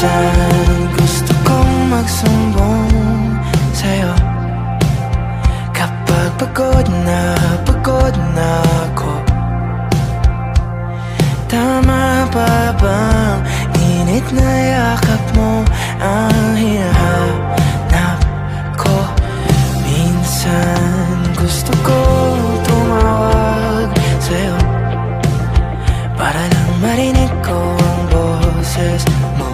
Minsan gusto kong magsumbong sa'yo kapag pagod na ako. Tama pa bang init na yakap mo ang hinahanap ko? Minsan gusto ko tumawag sa'yo para lang marinig ko ang boses mo.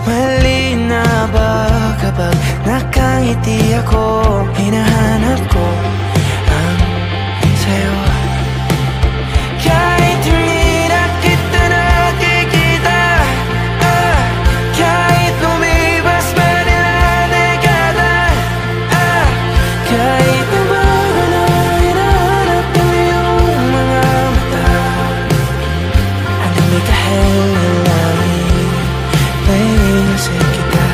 Mali na ba kapag nakangiti ako? Hinahanap ko ang sa'yo. Kahit hindi na kita nakikita, kahit lumipas man ilang dekada, kahit nabago na hinahanap ko yung mga mata, hanggang may kahel na langit, naiisip kita.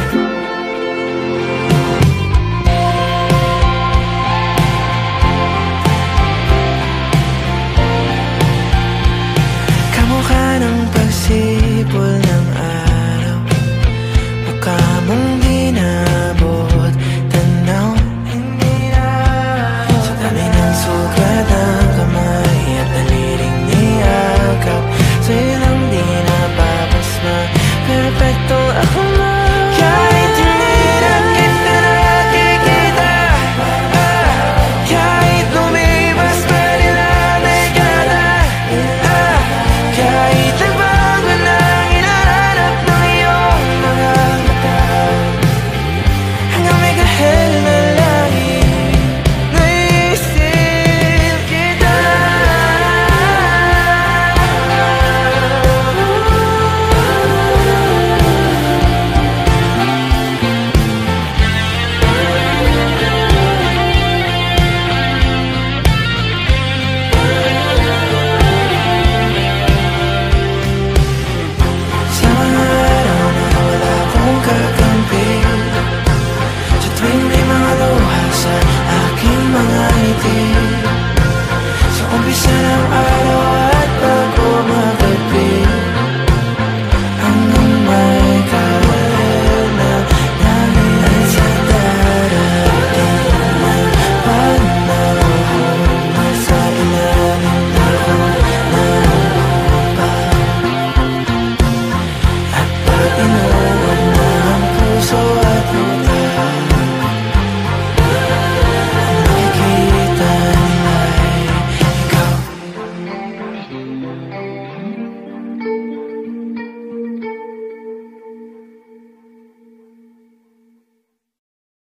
Kamukha ng pagsipol